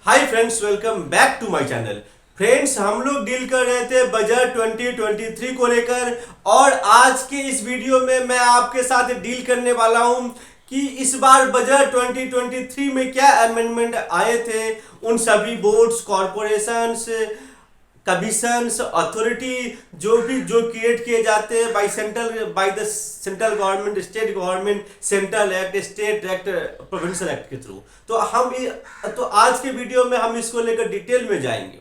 Hi friends, welcome back to my channel. Friends, हम लोग deal कर रहे थे बजट 2023 को लेकर और आज के इस वीडियो में मैं आपके साथ डील करने वाला हूं कि इस बार बजट 2023 में क्या अमेंडमेंट आए थे। उन सभी बोर्ड्स, कॉरपोरेशंस, कमीशंस, अथॉरिटी जो क्रिएट किए जाते हैं by the central government, state government, central act, state act, provincial act के थ्रू। तो आज के वीडियो में हम इसको लेकर डिटेल में जाएंगे।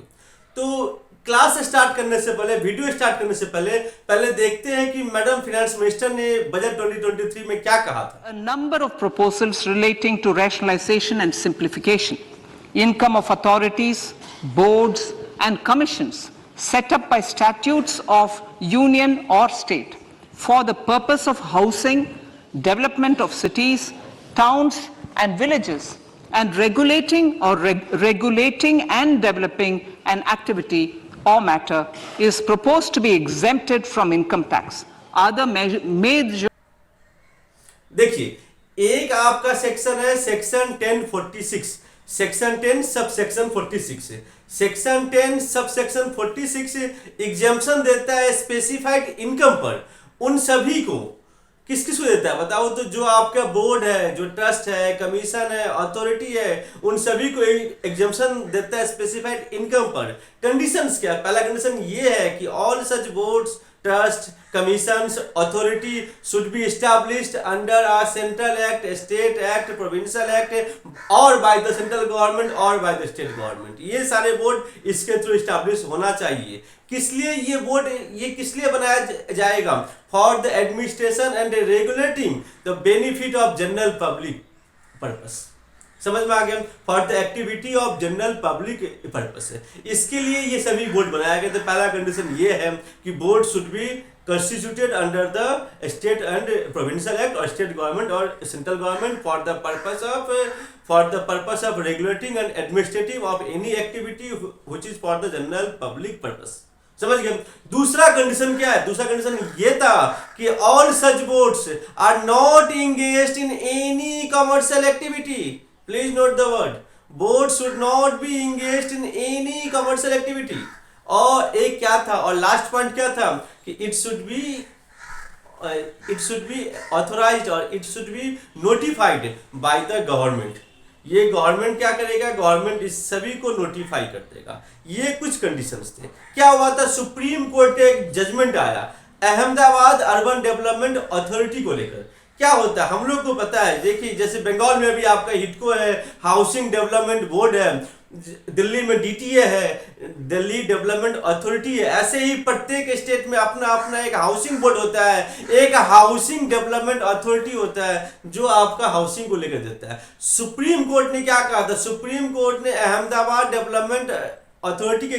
तो क्लास स्टार्ट करने से पहले, वीडियो स्टार्ट करने से पहले देखते हैं कि मैडम फिनेंस मिनिस्टर ने बजट 2023 में क्या कहा था। A number of proposals relating to rationalization and simplification, income of authorities, boards, and commissions set up by statutes of union or state for the purpose of housing, development of cities, towns, and villages, and regulating and developing an activity or matter is proposed to be exempted from income tax. Other major देखिए, एक आपका section है section 1046, section 10 sub section 46 है। Section 10 sub section 46 exemption देता है specified income पर। उन सभी को किस किस को देता है बताओ तो? जो आपका बोर्ड है, जो ट्रस्ट है, कमीशन है, अथॉरिटी है, उन सभी को एग्जाम्पशन देता है स्पेसिफाइड इनकम पर। कंडीशंस क्या? पहला कंडीशन ये है कि all such boards, trust, commissions, authority should be established under a central act, state act, provincial act or by the central government or by the state government। ये सारे board इसके through establish होना चाहिए। किस लिए ये बोर्ड, ये किस लिए बनाया जाएगा? For the administration and regulating the benefit of general public purpose. समझ में आ गया? For the activity of general public purpose है। इसके लिए ये सभी बोर्ड बनाया गया। तो पहला कंडीशन ये है कि board should be constituted under the state and provincial act और स्टेट गवर्नमेंट और central government for the purpose of regulating and administrative of any activity which is for the general public purpose. समझ गए? दूसरा condition क्या है? दूसरा condition ये था कि all such boards are not engaged in any commercial activity. Please note the word. Board should not be engaged in any commercial activity. और एक क्या था, और लास्ट पॉइंट क्या था कि it should be authorized और it should be notified by the government। ये गवर्नमेंट क्या करेगा? गवर्नमेंट इस सभी को नोटिफाई कर देगा। ये कुछ कंडीशंस थे। क्या हुआ था? सुप्रीम कोर्ट एक जजमेंट आया अहमदाबाद अर्बन डेवलपमेंट अथॉरिटी को लेकर। क्या होता है हम लोग को पता है। देखिए, जैसे बंगाल में भी आपका हिडको है, हाउसिंग डेवलपमेंट बोर्ड है, दिल्ली में डीटीए है, दिल्ली डेवलपमेंट अथॉरिटी है। ऐसे ही प्रत्येक स्टेट में अपना अपना एक हाउसिंग बोर्ड होता है, एक हाउसिंग डेवलपमेंट अथॉरिटी होता है जो आपका हाउसिंग को लेकर देता है। सुप्रीम कोर्ट ने क्या कहा था? सुप्रीम कोर्ट ने अहमदाबाद डेवलपमेंट अथॉरिटी के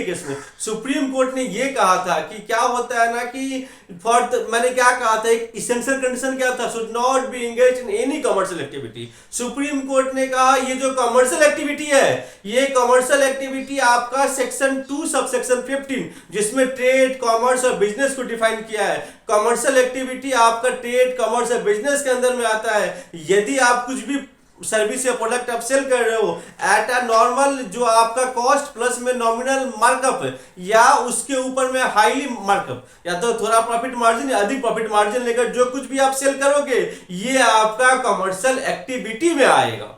केस में सुप्रीम कोर्ट ने ये कहा था कि क्या होता है ना कि मैंने क्या कहा था, एक इसेंशियल कंडीशन क्या था? Should not be engage in any commercial activity. Supreme court ने कहा ये जो कमर्शियल एक्टिविटी है, ये कमर्शियल एक्टिविटी आपका सेक्शन 2 सब सेक्शन 15 जिसमें ट्रेड, कॉमर्स और बिजनेस को डिफाइन किया है। कमर्शियल एक्टिविटी आपका ट्रेड, कॉमर्स और बिजनेस के अंदर में आता है। यदि आप कुछ भी सर्विस या प्रोडक्ट आप सेल कर रहे हो एट अ नॉर्मल, जो आपका कॉस्ट प्लस में नॉमिनल मार्कअप या उसके ऊपर में हाईली मार्कअप, या तो थोड़ा प्रॉफिट मार्जिन या अधिक प्रॉफिट मार्जिन लेकर जो कुछ भी आप सेल करोगे, ये आपका कमर्शियल एक्टिविटी में आएगा।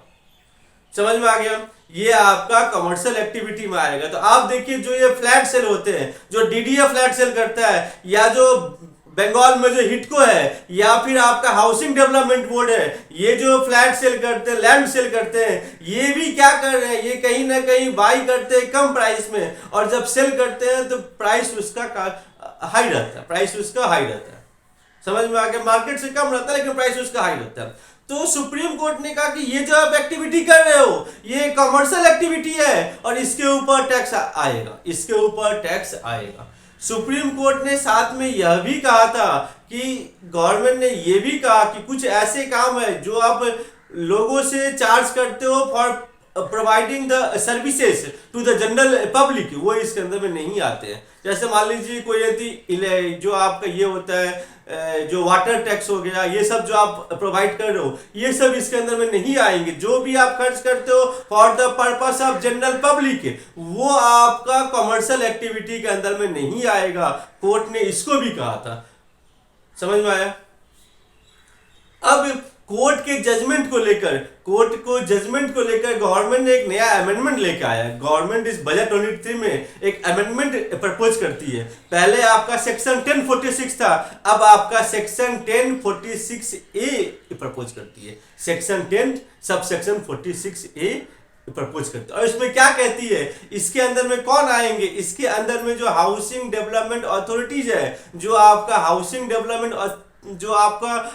समझ में आ गया? ये आपका कमर्शियल एक्टिविटी में आएगा। तो आप देखिए, जो ये फ्लैट सेल होते हैं, जो डीडीए फ्लैट सेल करता है, या जो बंगाल में जो हिडको है, या फिर आपका हाउसिंग डेवलपमेंट बोर्ड है, ये जो फ्लैट सेल करते हैं, लैंड सेल करते हैं, ये भी क्या कर रहे हैं? ये कहीं ना कहीं बाई करते हैं कम प्राइस में, और जब सेल करते हैं तो प्राइस उसका हाई रहता है। समझ में आ गया? मार्केट से कम रहता है लेकिन प्राइस उसका हाई रहता है। तो सुप्रीम कोर्ट ने कहा कि ये जो आप एक्टिविटी कर रहे हो, ये कमर्शियल एक्टिविटी है और इसके ऊपर टैक्स आएगा। सुप्रीम कोर्ट ने साथ में यह भी कहा था कि गवर्नमेंट ने यह भी कहा कि कुछ ऐसे काम है जो आप लोगों से चार्ज करते हो for providing the services to the general public, वो इसके अंदर में नहीं आते हैं। जैसे मान लीजिए कोई यदि जो आपका ये होता है जो वाटर टैक्स हो गया, ये सब जो आप प्रोवाइड कर रहे हो, ये सब इसके अंदर में नहीं आएंगे। जो भी आप खर्च करते हो for the purpose of general public, वो आपका कमर्शियल एक्टिविटी के अंदर में नहीं आएगा। कोर्ट ने इसको भी कहा था, समझ में आया। अब कोर्ट के जजमेंट को लेकर गवर्नमेंट ने एक नया अमेंडमेंट लेकर आया। गवर्नमेंट इस बजट 23 में एक अमेंडमेंट प्रपोज करती है। पहले आपका सेक्शन 1046 था, अब आपका सेक्शन 1046 ए प्रपोज करती है। सेक्शन 10 सब सेक्शन 46 ए प्रपोज करते हैं। और इसमें क्या कहती है, इसके अंदर में कौन आएंगे, इसके अंदर में जो हाउसिंग डेवलपमेंट अथॉरिटीज है, जो आपका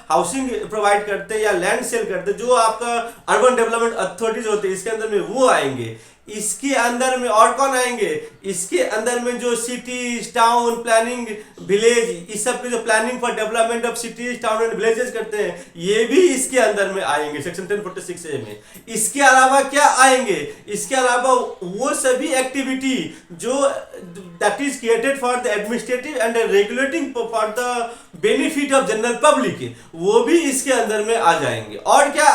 हाउसिंग प्रोवाइड करते हैं या लैंड सेल करते हैं, जो आपका अर्बन डेवलपमेंट अथॉरिटीज होते हैं, इसके अंदर में वो आएंगे। इसके अंदर में और कौन आएंगे, इसके अंदर में जो सिटीज, टाउन प्लानिंग, विलेज, इस सब के जो planning for development of cities, town and villages करते हैं, ये भी इसके अंदर में आएंगे सेक्शन 1046 ए में। इसके अलावा क्या आएंगे, इसके अलावा वो सभी एक्टिविटी जो that is created for the administrative and regulating for the benefit of general public, वो भी इसके अंदर में आ जाएंगे। और क्या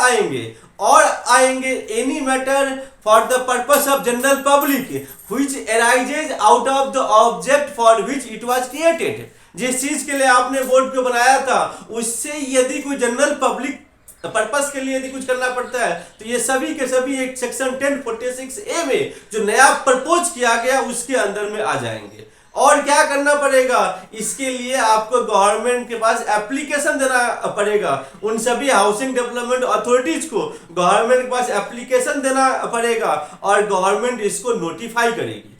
आएंगे, any matter for the purpose of general public which arises out of the object for which it was created. जिस चीज के लिए आपने बोर्ड को बनाया था, उससे यदि कोई जनरल पब्लिक पर्पस के लिए यदि कुछ करना पड़ता है, तो ये सभी के सभी एक सेक्शन 1046 ए में जो नया प्रपोज किया गया उसके अंदर में आ जाएंगे। और क्या करना पड़ेगा, इसके लिए आपको गवर्नमेंट के पास एप्लीकेशन देना पड़ेगा। उन सभी हाउसिंग डेवलपमेंट अथॉरिटीज को गवर्नमेंट के पास एप्लीकेशन देना पड़ेगा और गवर्नमेंट इसको नोटिफाई करेगी।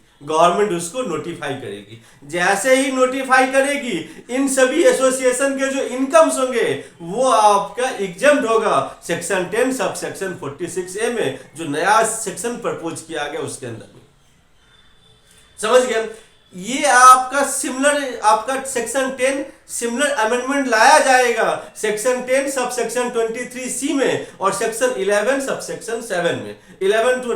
जैसे ही नोटिफाई करेगी, इन सभी एसोसिएशन के जो इनकम्स होंगे वो आपका एग्जम्प्ट होगा सेक्शन 10 सब सेक्शन 46 ए में, जो नया सेक्शन प्रपोज किया गया उसके अंदर में। समझ गए। ये आपका सेक्शन 10 सिमिलर अमेंडमेंट लाया जाएगा सेक्शन 10 सब सेक्शन 23C में और सेक्शन 11 सब सेक्शन 7 में। 11 तो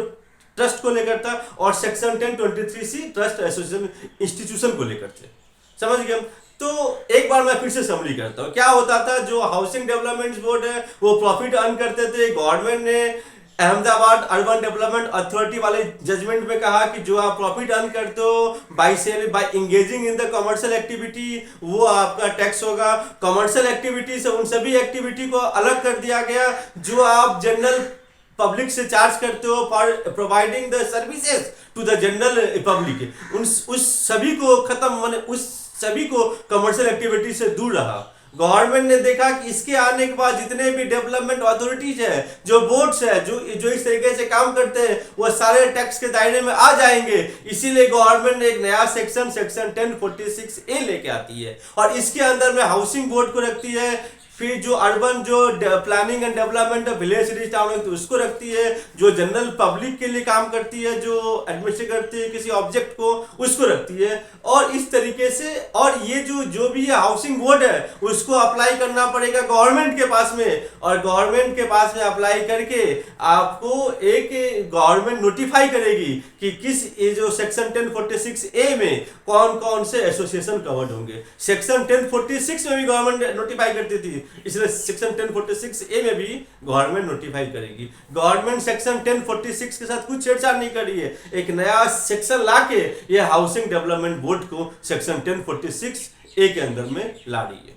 ट्रस्ट को लेकर था और section 10 23C trust association institution को लेकर थे। समझ गए। तो एक बार मैं फिर से समरी करता हूँ। क्या होता था, जो हाउसिंग डेवलपमेंट बोर्ड है वो प्रॉफिट अर्न करते थे। गवर्नमेंट ने अहमदाबाद अर्बन डेवलपमेंट अथॉरिटी वाले जजमेंट में कहा कि जो आप प्रॉफिट अर्न करते हो by engaging in the commercial activity, वो आपका टैक्स होगा। कमर्शियल एक्टिविटी से उन सभी एक्टिविटी को अलग कर दिया गया जो आप जनरल पब्लिक से चार्ज करते हो for providing the services to the general public. उस सभी को उस सभी को कमर्शियल एक्टिविटी से दूर रहा। गवर्नमेंट ने देखा कि इसके आने के बाद जितने भी डेवलपमेंट अथॉरिटीज है, जो बोर्ड्स है, जो इस तरीके से काम करते हैं, वो सारे टैक्स के दायरे में आ जाएंगे। इसीलिए गवर्नमेंट ने एक नया सेक्शन 1046 ए लेके आती है और इसके अंदर में हाउसिंग बोर्ड को रखती है। फिर जो अर्बन जो planning and development of village city town तो उसको रखती है। जो जनरल पब्लिक के लिए काम करती है, जो एडमिनिस्ट्रेट करती है किसी ऑब्जेक्ट को, उसको रखती है। और इस तरीके से और ये जो भी हाउसिंग बोर्ड है उसको अप्लाई करना पड़ेगा गवर्नमेंट के पास में, और गवर्नमेंट के पास में अप्लाई करके आपको एक गवर्नमेंट नोटिफाई करेगी कि किस ये जो सेक्शन 1046 ए में कौन कौन से एसोसिएशन कवर्ड होंगे। सेक्शन 1046 में भी गवर्नमेंट नोटिफाई करती थी, इसलिए सेक्शन 1046 ए में भी गवर्नमेंट नोटिफाई करेगी। गवर्नमेंट सेक्शन 1046 के साथ कुछ छेड़छाड़ नहीं कर रही है, एक नया सेक्शन लाके ये हाउसिंग डेवलपमेंट बोर्ड को सेक्शन 1046 ए के अंदर में ला रही है।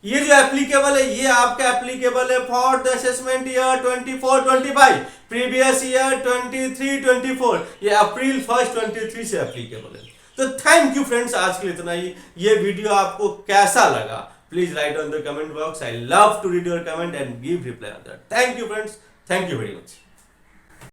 ये जो एप्लीकेबल है, ये आपका एप्लीकेबल है for the assessment year 24-25, previous year 23-24, ये अप्रैल 1 23 से एप्लीकेबल है। तो थैंक यू फ्रेंड्स, आज के लिए इतना ही। ये वीडियो आपको कैसा लगा please write on the comment box. I love to read your comment and give reply on that. Thank you friends, thank you very much.